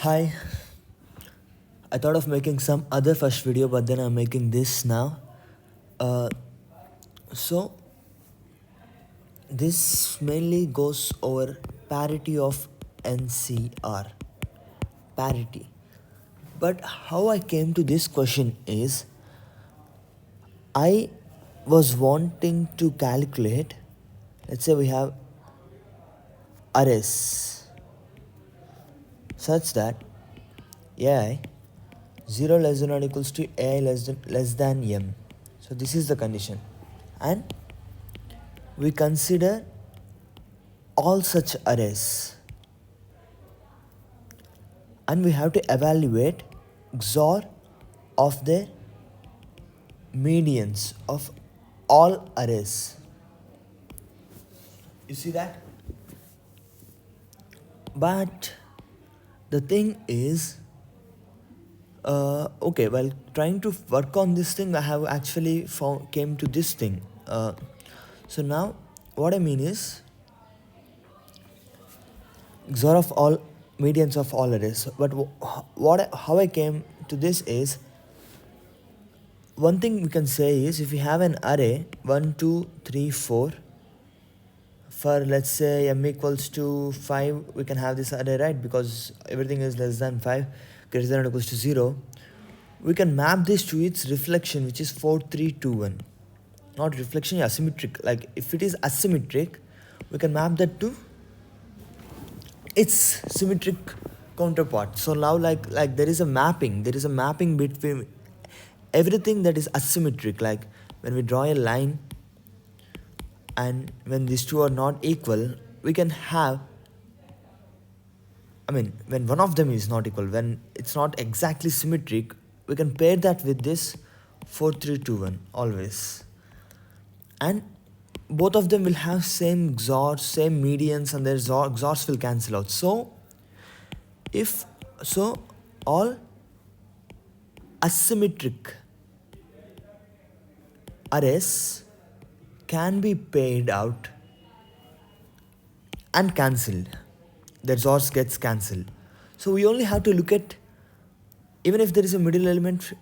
Hi, I thought of making some other first video, but then I'm making this now. Uh, so this mainly goes over parity of NCR. Parity. But how I came to this question is I was wanting to calculate, let's say we have arrays such that AI 0 less than or equals to AI less than M. So this is the condition. And we consider all such arrays and we have to evaluate XOR of the medians of all arrays. You see that? But the thing is, okay, while trying to work on this thing, I have actually came to this thing. So now what I mean is XOR of all medians of all arrays. But how I came to this is, one thing we can say is if we have an array 1, 2, 3, 4, for let's say m equals to 5, we can have this array, right? Because everything is less than 5, greater than or equals to 0. We can map this to its reflection, which is 4, 3, 2, 1. Not reflection, asymmetric. Like if it is asymmetric, we can map that to its symmetric counterpart. So now like there is a mapping between everything that is asymmetric. Like when we draw a line and when these two are not equal, we can have, when one of them is not equal, when it's not exactly symmetric, we can pair that with this 4, 3, 2, 1 always. And both of them will have same XOR, same medians, and their XORs will cancel out. So all asymmetric arrays can be paired out and cancelled. Their XORs gets cancelled. So we only have to look at, even if there is a middle element,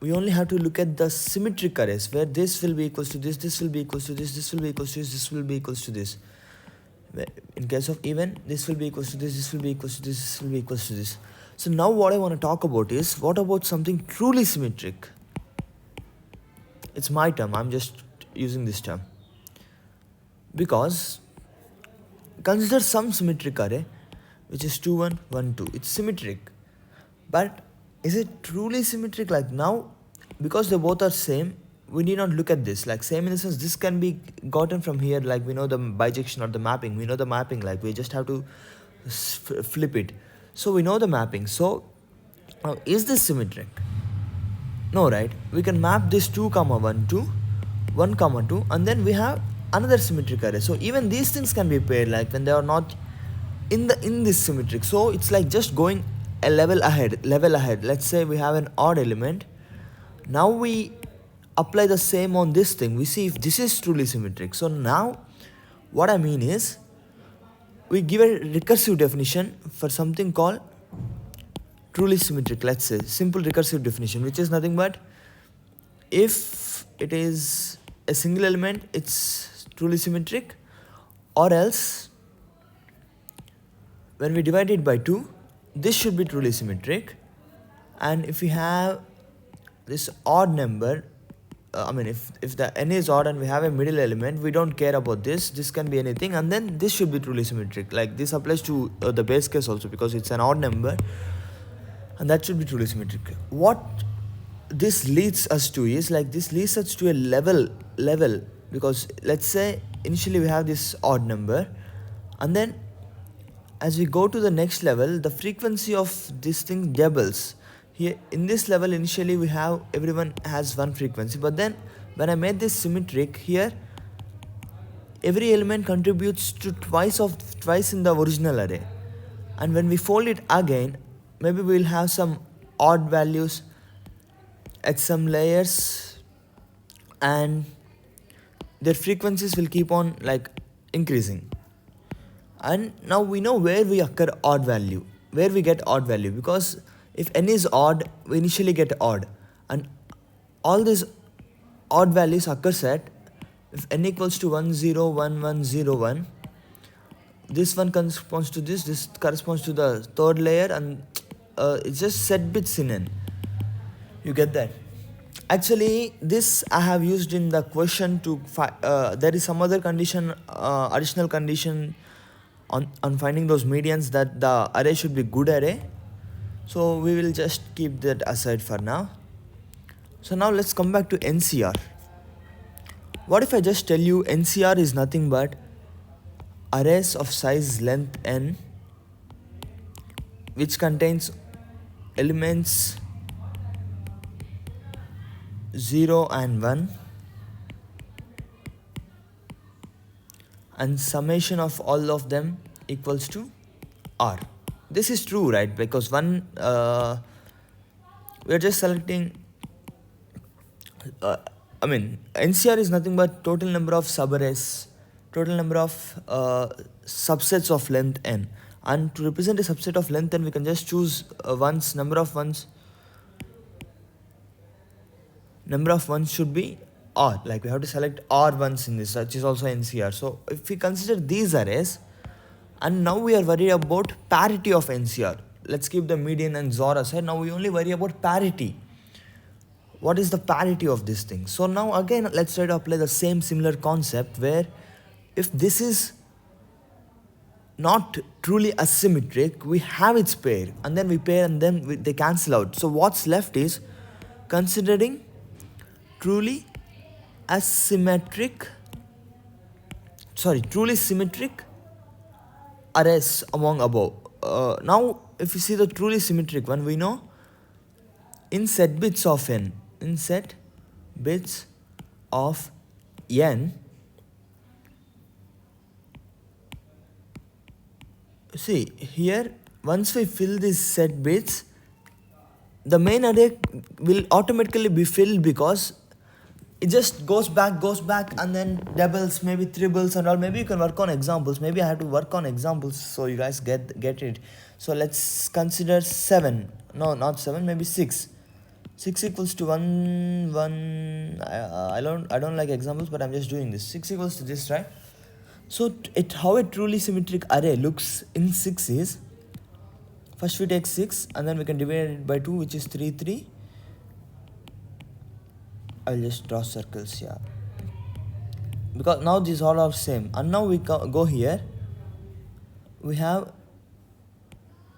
we only have to look at the symmetric arrays where this will be equals to this will be equals to this will be equals to this will be equals to this. In case of even, this will be equals to this will be equals to this will be equals to this. So now what I want to talk about is, what about something truly symmetric? It's my term, I'm just using this term. Because consider some symmetric array which is 2, 1, 1, 2. It's symmetric. But is it truly symmetric? Like now, because they both are same, we need not look at this. Like same in the sense, this can be gotten from here. Like we know the bijection or the mapping. We know the mapping. Like we just have to flip it. So we know the mapping. So is this symmetric? No, right? We can map this 2, 1 to 1, 2, and then we have another symmetric array. So even these things can be paired, like when they are not in this symmetric. So it's like just going a level ahead. Let's say we have an odd element. Now we apply the same on this thing. We see if this is truly symmetric. So now what I mean is, we give a recursive definition for something called truly symmetric. Let's say simple recursive definition, which is nothing but if it is a single element, it's truly symmetric, or else when we divide it by 2, this should be truly symmetric. And if we have this odd number, if the n is odd and we have a middle element, we don't care about this. This can be anything, and then this should be truly symmetric. Like this applies to the base case also, because it's an odd number, and that should be truly symmetric. What this leads us to is, like this leads us to a level, because let's say initially we have this odd number, and then as we go to the next level, the frequency of this thing doubles. Here in this level, initially we have, everyone has one frequency, but then when I made this symmetric, here every element contributes to twice in the original array. And when we fold it again, maybe we'll have some odd values at some layers, and their frequencies will keep on like increasing. And now we know where we occur odd value. where we get odd value, because if n is odd, we initially get odd, and all these odd values occurs at if n equals to 1 0 1 1 0 1. This one corresponds to this corresponds to the third layer, and it's just set bits in n. You get that? Actually, this I have used in the question to there is some other condition, additional condition on finding those medians, that the array should be good array. So we will just keep that aside for now. So now let's come back to NCR. What if I just tell you NCR is nothing but arrays of size length n which contains elements 0 and 1 and summation of all of them equals to R. This is true, right? Because we are just selecting NCR is nothing but total number of subarrays, total number of subsets of length n, and to represent a subset of length n we can just choose number of ones should be R, like we have to select R ones in this, which is also NCR. So if we consider these arrays, and now we are worried about parity of NCR. Let's keep the median and XOR aside. Now we only worry about parity. What is the parity of this thing? So now again, let's try to apply the same similar concept, where if this is not truly asymmetric, we have its pair, and then we pair, and then they cancel out. So what's left is considering truly symmetric arrays among above. Now if you see the truly symmetric one, we know in set bits of n, see here, once we fill these set bits, the main array will automatically be filled, because it just goes back and then doubles, maybe triples and all. Maybe you can work on examples. Maybe I have to work on examples so you guys get it. So let's consider 7. No, not 7, maybe 6. 6 equals to 1 1. I don't like examples, but I'm just doing this. 6 equals to this, right? So how a truly symmetric array looks in 6 is, first we take 6 and then we can divide it by 2, which is 3 3. I'll just draw circles here, because now these all are same. And now we go here, we have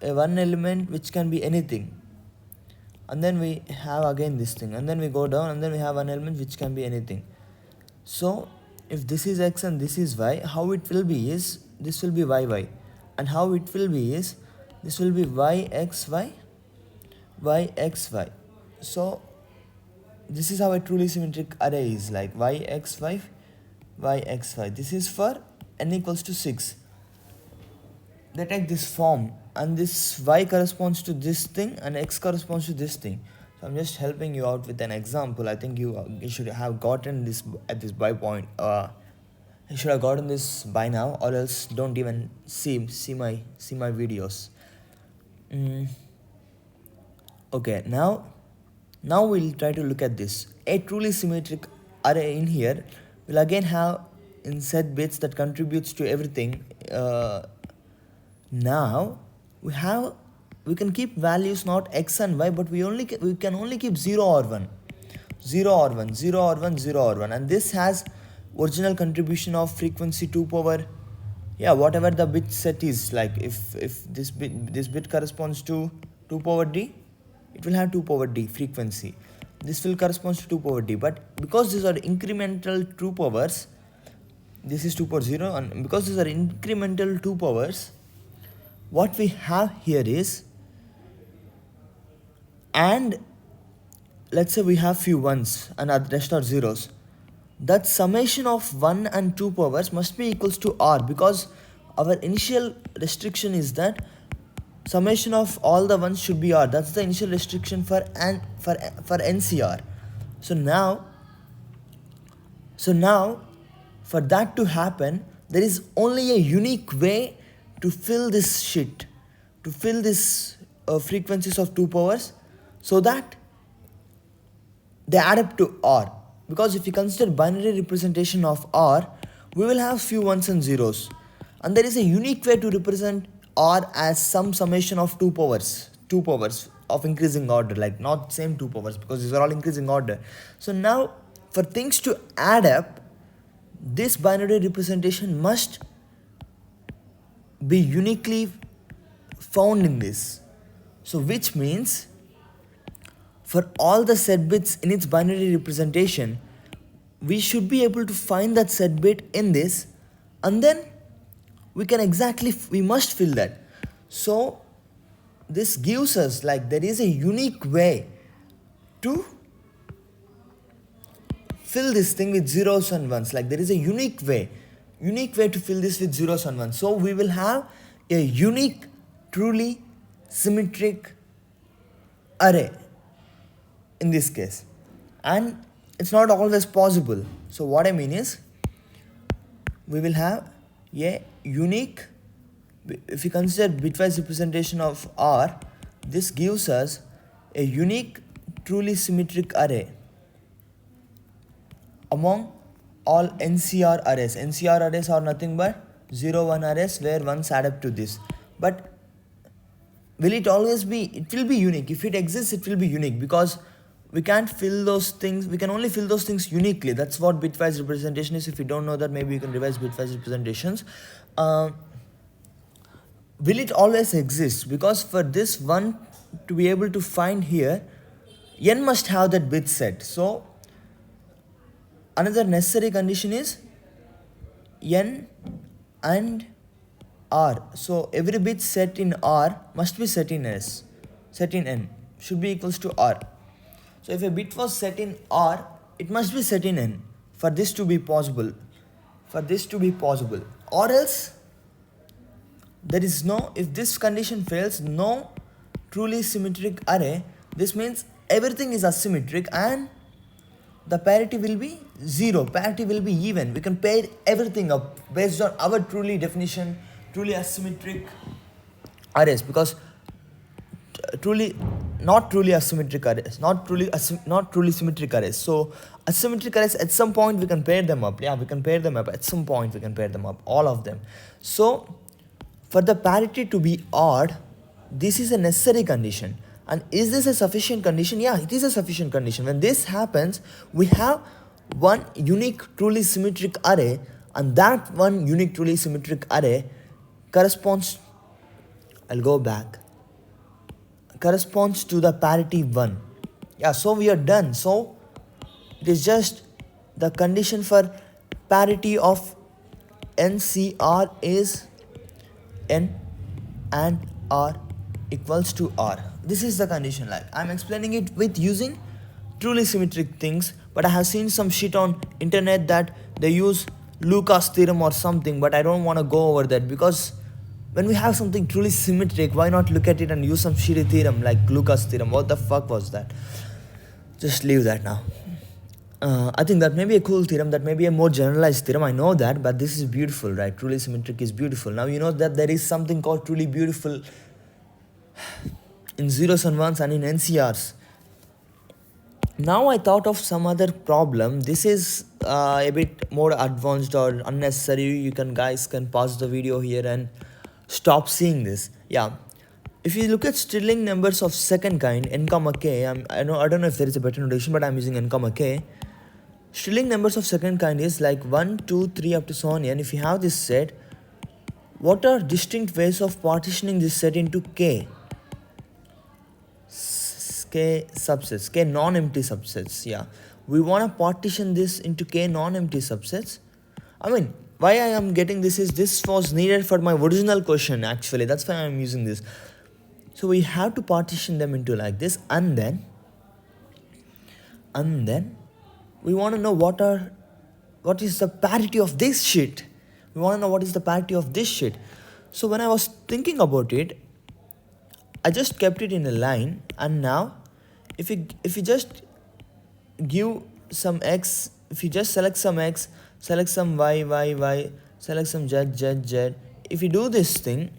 a one element which can be anything, and then we have again this thing, and then we go down, and then we have one element which can be anything. So if this is x and this is y, how it will be is, this will be y, and how it will be is, this will be y x y. So this is how a truly symmetric array is, like y x y. This is for n equals to 6. They take this form, and this y corresponds to this thing and x corresponds to this thing. So I'm just helping you out with an example. I think you should have gotten this at this by point. You should have gotten this by now, or else don't even see my videos. Okay, now we'll try to look at this. A truly symmetric array in here will again have in set bits that contributes to everything. Now we can keep values not x and y, but we can only keep 0 or 1, and this has original contribution of frequency 2 power, whatever the bit set is. Like if this bit corresponds to 2 power d, it will have 2 power d frequency. This will correspond to 2 power d, but because these are incremental 2 powers, this is 2 power 0, and because these are incremental 2 powers, what we have here is, and let's say we have few ones and the rest are zeros, that summation of 1 and 2 powers must be equals to r, because our initial restriction is that summation of all the ones should be r. That's the initial restriction for NCR. So now for that to happen, there is only a unique way to fill this shit, to fill this frequencies of 2 powers so that they add up to R. Because if you consider binary representation of R, we will have few ones and zeros. And there is a unique way to represent R as some summation of 2 powers of increasing order, like not same 2 powers, because these are all increasing order. So now for things to add up, this binary representation must be uniquely found in this. So which means for all the set bits in its binary representation, we should be able to find that set bit in this, and then we must fill that. So this gives us, like, there is a unique way to fill this thing with zeros and ones. Like, there is a unique way to fill this with zeros and ones. So we will have a unique, truly symmetric array in this case, and it's not always possible. So what I mean is, we will have a unique, if you consider bitwise representation of R, this gives us a unique, truly symmetric array among all NCR arrays. NCR arrays are nothing but 0, 1 arrays where ones add up to this. But will it always be? It will be unique. If it exists, it will be unique, because we can't fill those things, we can only fill those things uniquely. That's what bitwise representation is. If you don't know that, maybe you can revise bitwise representations. Will it always exist? Because for this one to be able to find here, n must have that bit set. So another necessary condition is n and R. So every bit set in R must be set in S, set in n, should be equals to R. So if a bit was set in R, it must be set in n for this to be possible. Or else there is no, if this condition fails, no truly symmetric array. This means everything is asymmetric and the parity will be 0. Parity will be even. We can pair everything up based on our truly asymmetric arrays, because not truly symmetric arrays. So asymmetric arrays, at some point we can pair them up. Yeah, we can pair them up. At some point we can pair them up, all of them. So for the parity to be odd, this is a necessary condition. And is this a sufficient condition? Yeah, it is a sufficient condition. When this happens, we have one unique truly symmetric array, and that one unique truly symmetric array corresponds to the parity 1. Yeah, so we are done. So it is just the condition for parity of NCR is N and R equals to R. This is the condition. Like, I'm explaining it with using truly symmetric things, but I have seen some shit on internet that they use Lucas theorem or something, but I don't want to go over that, because when we have something truly symmetric, why not look at it and use some shitty theorem like Lucas theorem? What the fuck was that? Just leave that now. I think that may be a cool theorem, that may be a more generalized theorem, I know that, but this is beautiful, right? Truly symmetric is beautiful. Now you know that there is something called truly beautiful in zeros and ones and in NCRs. Now I thought of some other problem. This is a bit more advanced or unnecessary. You guys can pause the video here and stop seeing this. Yeah, if you look at Stirling numbers of second kind, n comma k, I don't know if there is a better notation, but I'm using n comma k. Stirling numbers of second kind is like 1, 2, 3 up to so on. And if you have this set, what are distinct ways of partitioning this set into k? K subsets, k non-empty subsets. Yeah, we want to partition this into k non-empty subsets. I mean, why I am getting this is, this was needed for my original question actually, that's why I am using this. So we have to partition them into like this, and then we want to know what is the parity of this shit. So when I was thinking about it, I just kept it in a line, and now if you just give some x, if you just select some x, select some y, select some z, if you do this thing,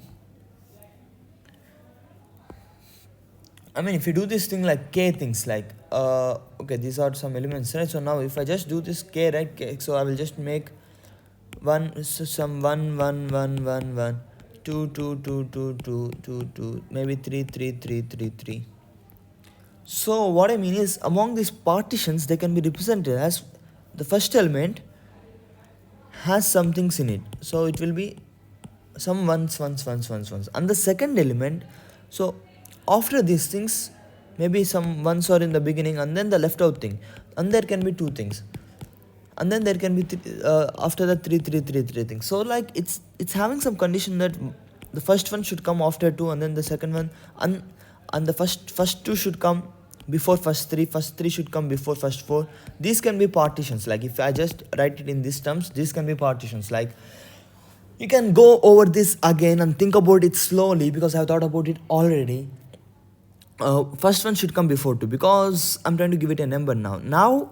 I mean, if you do this thing like k things like okay, these are some elements, right? So now if I just do this k, right? K, so I will just make one, so some one, two, maybe three. So what I mean is, among these partitions, they can be represented as the first element has some things in it. So it will be some ones. And the second element, so after these things, maybe some ones are in the beginning and then the left out thing. And there can be two things. And then there can be after that three things. So like it's having some condition that the first one should come after two, and then the second one, and the first two should come before first three should come before first four. These can be partitions. Like if I just write it in these terms, these can be partitions. Like you can go over this again and think about it slowly, because I've thought about it already. First one should come before two, because I'm trying to give it a number now. Now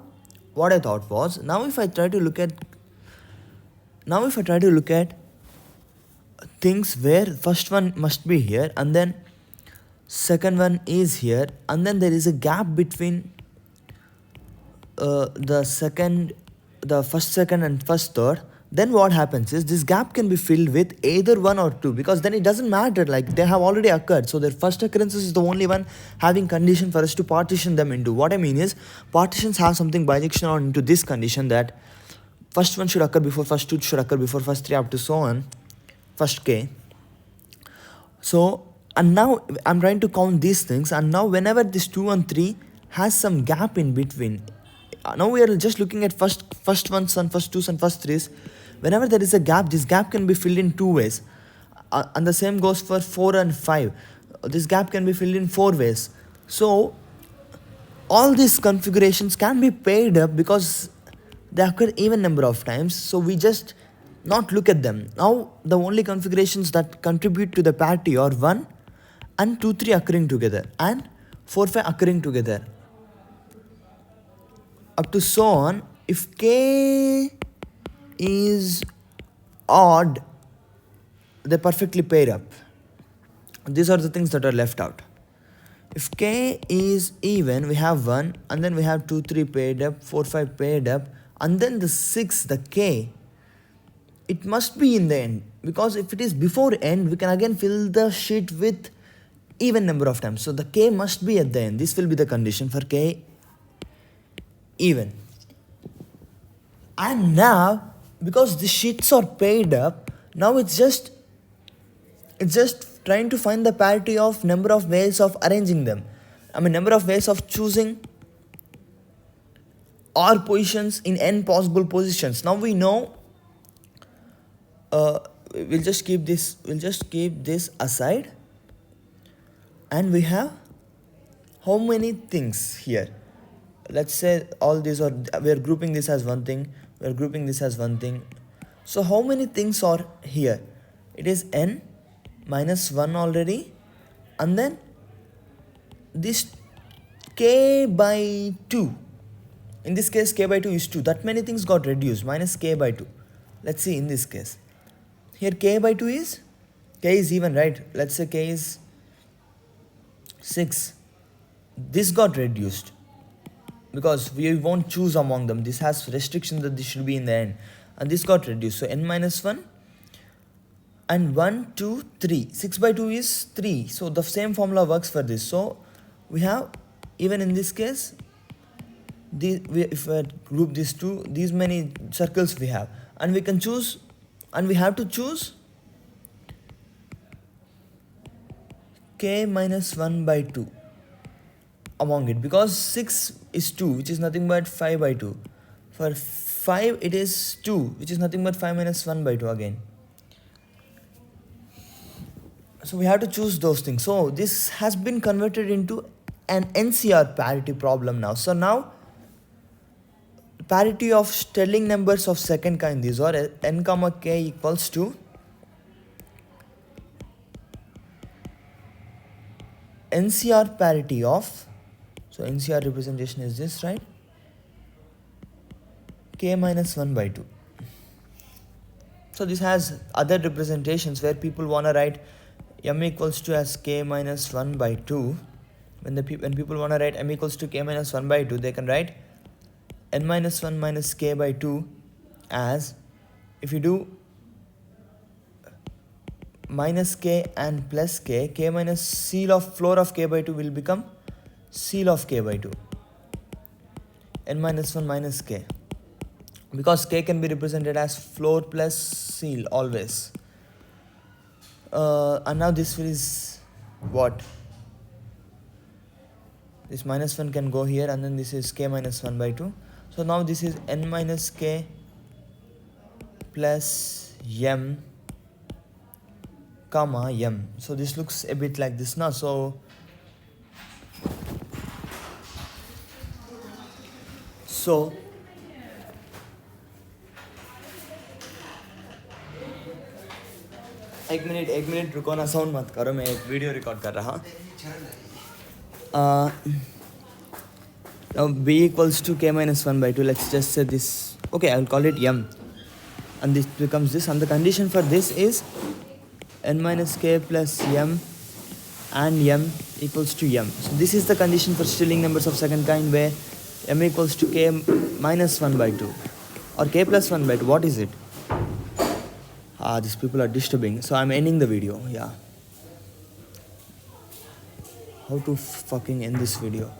what I thought was, now if I try to look at things where first one must be here and then second one is here, and then there is a gap between the first second and first third, then what happens is this gap can be filled with either one or two, because then it doesn't matter, like they have already occurred. So their first occurrences is the only one having condition for us to partition them into. What I mean is, partitions have something bijectional into this condition that first one should occur before first two, should occur before first three, up to so on, first k. So, and now I'm trying to count these things, and now whenever this 2 and 3 has some gap in between, now we are just looking at first ones and first twos and first threes. Whenever there is a gap, this gap can be filled in two ways. And the same goes for 4 and 5. This gap can be filled in four ways. So all these configurations can be paired up because they occur even number of times. So we just not look at them. Now the only configurations that contribute to the parity are 1 and 2, 3 occurring together, and 4, 5 occurring together, up to so on. If k is odd, they perfectly pair up. These are the things that are left out. If k is even, we have 1, and then we have 2, 3 paired up, 4, 5 paired up, and then the 6, the k, it must be in the end, because if it is before end, we can again fill the sheet with even number of times. So the k must be at the end. This will be the condition for k even. And now, because the sheets are paired up, now it's just trying to find the parity of number of ways of arranging them. I mean, number of ways of choosing r positions in n possible positions. Now we know, we'll just keep this aside, and we have how many things here. Let's say all these are, we are grouping this as one thing, we are grouping this as one thing. So how many things are here? It is n minus 1 already, and then this k by 2. In this case, k by 2 is 2. That many things got reduced, minus k by 2. Let's see in this case. Here k by 2 is, k is even, right? Let's say k is 6. This got reduced, because we won't choose among them. This has restriction that this should be in the end, and this got reduced. So n minus 1 and 1, 2, 3. 6 by 2 is 3. So the same formula works for this. So we have, even in this case, if we group these two, these many circles we have, and we can choose, and we have to choose k minus 1 by 2 among it, because 6 is 2, which is nothing but 5 by 2. For 5 it is 2, which is nothing but 5 minus 1 by 2 again. So we have to choose those things. So this has been converted into an NCR parity problem now. So now parity of Stirling numbers of second kind, these are n comma k equals to NCR parity of, so NCR representation is this, right? K minus 1 by 2. So this has other representations where people want to write m equals to as k minus 1 by 2, when people want to write m equals to k minus 1 by 2, they can write n minus 1 minus k by 2 as, if you do minus k and plus k, k minus ceil of floor of k by 2 will become ceil of k by 2, n minus 1 minus k, because k can be represented as floor plus ceil always. And now this is what? This minus 1 can go here, and then this is k minus 1 by 2. So now this is n minus k plus m comma m. So this looks a bit like this now. So एक minute रुको ना, sound मत करो, मैं एक video record कर रहा. Now b equals to k minus 1 by 2. Let's just say this. Okay, I will call it m, and this becomes this, and the condition for this is n minus k plus m and m equals to m. So this is the condition for Stirling numbers of second kind, where m equals to k minus 1 by 2 or k plus 1 by 2. What is it? These people are disturbing, so I'm ending the video. Yeah, how to fucking end this video?